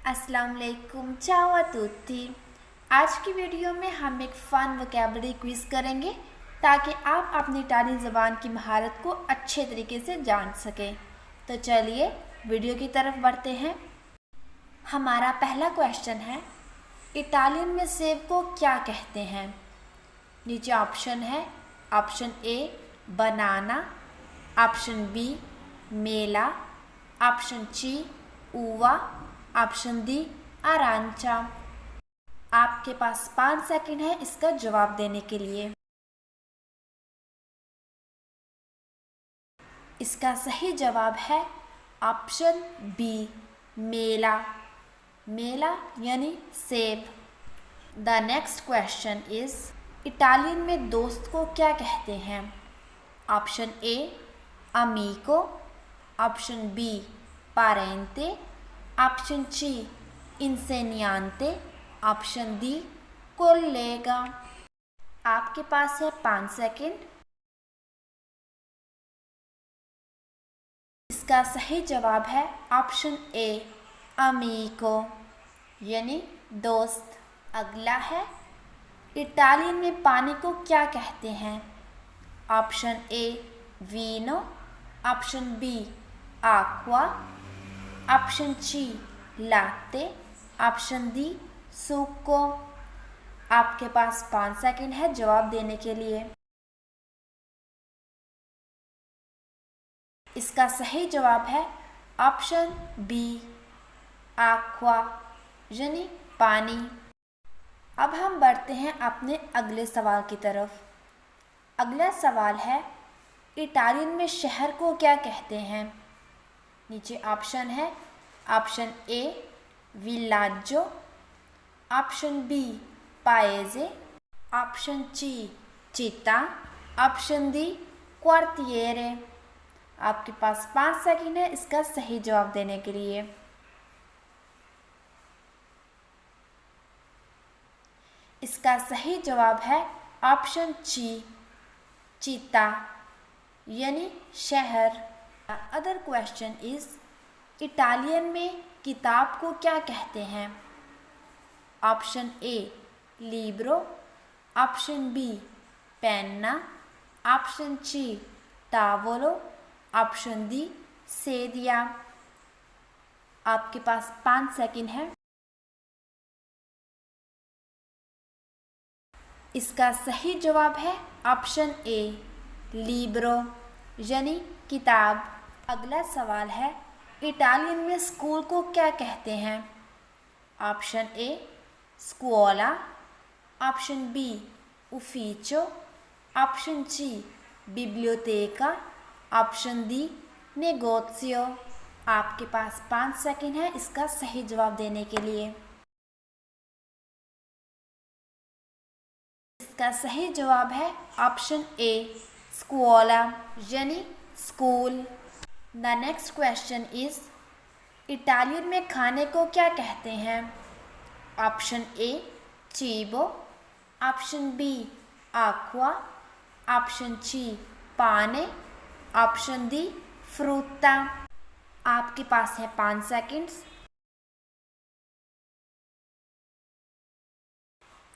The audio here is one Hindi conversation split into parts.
अस्सलाम वालेकुम, ciao a tutti। आज की वीडियो में हम एक फ़न वोकैबुलरी क्विज़ करेंगे ताकि आप अपनी इटालियन ज़बान की महारत को अच्छे तरीके से जान सकें। तो चलिए वीडियो की तरफ बढ़ते हैं। हमारा पहला क्वेश्चन है, इटालियन में सेब को क्या कहते हैं? नीचे ऑप्शन है। Option A banana, option B मेला, ऑप्शन सी उवा, ऑप्शन डी अरांचा। आपके पास 5 सेकंड है इसका जवाब देने के लिए। इसका सही जवाब है ऑप्शन बी मेला। मेला यानी सेब। The next question is, Italian में दोस्त को क्या कहते हैं? ऑप्शन ए अमीको, ऑप्शन बी पारेंटे, ऑप्शन सी इंसेनियांते, ऑप्शन डी कोल्लेगा। आपके पास है 5 सेकंड। इसका सही जवाब है ऑप्शन ए अमीको यानी दोस्त। अगला है, इटालियन में पानी को क्या कहते हैं? ऑप्शन ए वीनो, ऑप्शन बी आक्वा, option C latte, option D सुको। आपके पास 5 सेकंड है जवाब देने के लिए। इसका सही जवाब है ऑप्शन बी आक्वा यानी पानी। अब हम बढ़ते हैं अपने अगले सवाल की तरफ। अगला सवाल है, इटालियन में शहर को क्या कहते हैं? नीचे ऑप्शन है। ऑप्शन ए विलाजो, ऑप्शन बी पाएजे, ऑप्शन सी चिता, ऑप्शन डी क्वार्टिएरे। आपके पास 5 सेकंड है इसका सही जवाब देने के लिए। इसका सही जवाब है ऑप्शन सी चिता यानी शहर। अदर क्वेश्चन इज, इटालियन में किताब को क्या कहते हैं? ऑप्शन ए लिब्रो, ऑप्शन बी पेन्ना, ऑप्शन सी टावोलो, ऑप्शन डी सेदिया। आपके पास 5 सेकंड है। इसका सही जवाब है ऑप्शन ए लिब्रो यानी किताब। अगला सवाल है, इटालियन में स्कूल को क्या कहते हैं? ऑप्शन ए स्कुओला, option B ufficio, option C बिब्लियोतेका, ऑप्शन डी नेगोशियो। आपके पास 5 सेकंड है इसका सही जवाब देने के लिए। इसका सही जवाब है ऑप्शन ए स्कुओला यानी school. The next question is, Italian में खाने को क्या कहते हैं? ऑप्शन ए चीबो, ऑप्शन बी आक्वा, ऑप्शन सी पाने, ऑप्शन डी फ्रूटा। आपके पास है 5 सेकंड्स।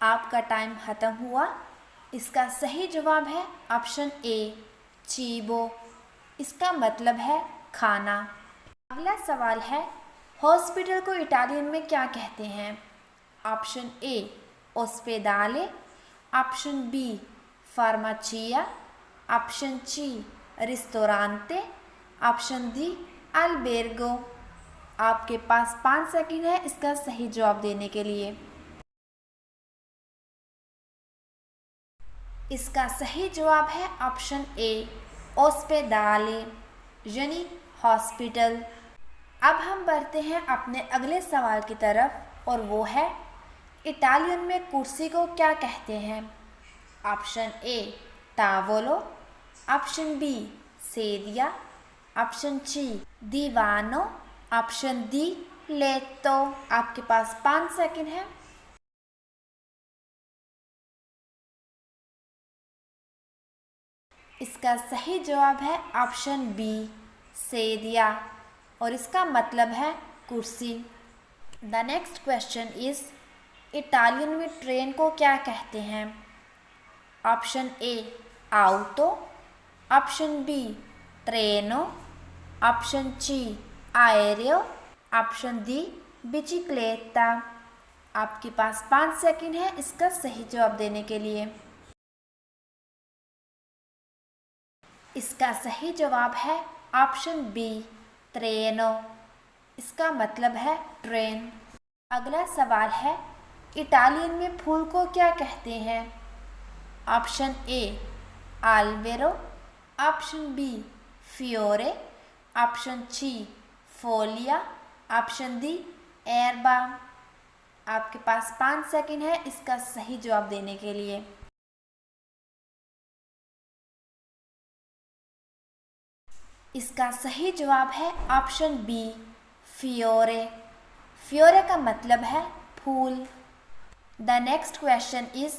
आपका टाइम ख़त्म हुआ। इसका सही जवाब है ऑप्शन ए चीबो। इसका मतलब है खाना। अगला सवाल है, हॉस्पिटल को इटालियन में क्या कहते हैं? ऑप्शन ए ओस्पेदाले, ऑप्शन बी फार्माचिया, ऑप्शन सी रिस्टोरांते, ऑप्शन डी अल्बेर्गो। आपके पास 5 सेकंड है इसका सही जवाब देने के लिए। इसका सही जवाब है ऑप्शन ए ओस्पेदाले यानी हॉस्पिटल। अब हम बढ़ते हैं अपने अगले सवाल की तरफ और वो है, इटालियन में कुर्सी को क्या कहते हैं? ऑप्शन ए टावोलो, ऑप्शन बी सेदिया, ऑप्शन सी दीवानो, ऑप्शन डी लेतो। आपके पास 5 सेकंड है। इसका सही जवाब है ऑप्शन बी सेदिया और इसका मतलब है कुर्सी। The next question is Italian में ट्रेन को क्या कहते हैं? ऑप्शन ए ऑटो, ऑप्शन बी ट्रेनो, ऑप्शन सी आएरियो, ऑप्शन डी बिचिक्लेटा। आपके पास 5 सेकंड है इसका सही जवाब देने के लिए। इसका सही जवाब है ऑप्शन बी ट्रेनो। इसका मतलब है ट्रेन। अगला सवाल है इटालियन में फूल को क्या कहते हैं? ऑप्शन ए आल्बेरो, ऑप्शन बी फियोरे, ऑप्शन सी फोलिया, ऑप्शन डी एरबा। आपके पास 5 सेकंड है इसका सही जवाब देने के लिए। इसका सही जवाब है ऑप्शन बी फियोरे। फियोरे का मतलब है फूल। The next question is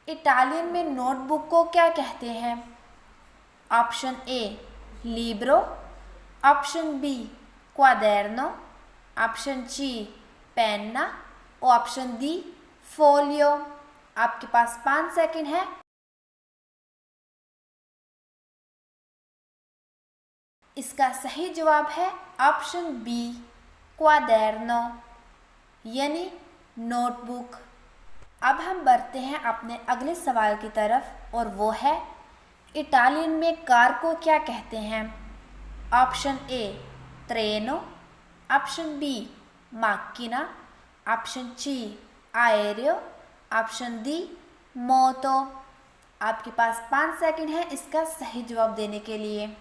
Italian में नोटबुक को क्या कहते हैं? ऑप्शन ए लिब्रो, ऑप्शन बी क्वाderno, ऑप्शन सी पेन्ना और ऑप्शन डी फोलियो। आपके पास 5 सेकंड है। इसका सही जवाब है ऑप्शन बी क्वाderno यानी नोटबुक। अब हम बढ़ते हैं अपने अगले सवाल की तरफ और वो है इटालियन में कार को क्या कहते हैं? ऑप्शन ए ट्रेनो, ऑप्शन बी माकिना, ऑप्शन सी आएरियो, ऑप्शन डी मोटो। आपके पास 5 सेकंड है इसका सही जवाब देने के लिए।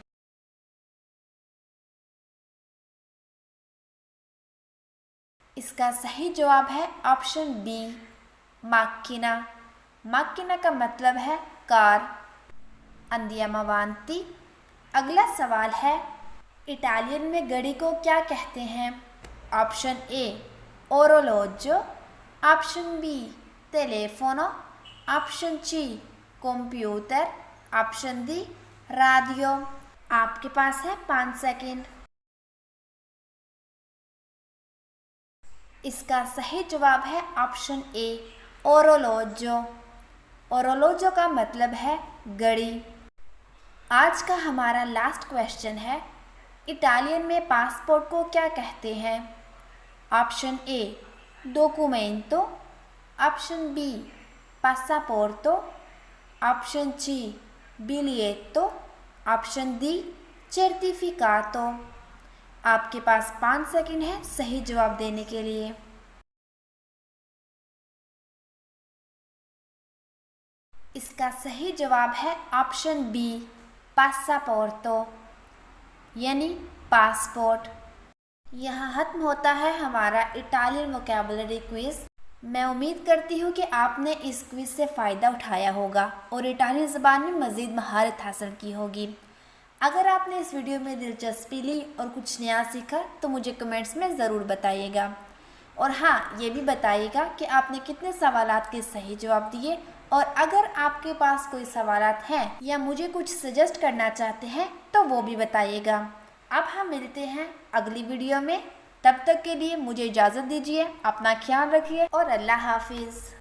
इसका सही जवाब है ऑप्शन बी माकिना। माकिना का मतलब है कार। अंदियामा वांती। अगला सवाल है इटालियन में घड़ी को क्या कहते हैं? ऑप्शन ए ओरोलोजो, ऑप्शन बी टेलीफोनो, option C computer, option D radio. आपके पास है 5 सेकंड। इसका सही जवाब है ऑप्शन ए ओरोलोजो। ओरोलोजो का मतलब है घड़ी। आज का हमारा लास्ट क्वेश्चन है इटालियन में पासपोर्ट को क्या कहते हैं? ऑप्शन ए डॉक्यूमेंटो, ऑप्शन बी पासापोर्टो, ऑप्शन सी बिलिएटो, ऑप्शन डी सर्टिफिकातो। आपके पास 5 सेकंड है सही जवाब देने के लिए। इसका सही जवाब है ऑप्शन बी पासापोर्टो यानी पासपोर्ट। यहाँ खत्म होता है हमारा इटालियन वोकैबुलरी क्विज। मैं उम्मीद करती हूँ कि आपने इस क्विज से फ़ायदा उठाया होगा और इटालियन ज़बान में मज़ीद महारत हासिल की होगी। अगर आपने इस वीडियो में दिलचस्पी ली और कुछ नया सीखा तो मुझे कमेंट्स में ज़रूर बताइएगा। और हाँ, ये भी बताइएगा कि आपने कितने सवालात के सही जवाब दिए। और अगर आपके पास कोई सवालात हैं या मुझे कुछ सजेस्ट करना चाहते हैं तो वो भी बताइएगा। अब हम मिलते हैं अगली वीडियो में। तब तक के लिए मुझे इजाज़त दीजिए। अपना ख्याल रखिए और अल्लाह हाफिज़।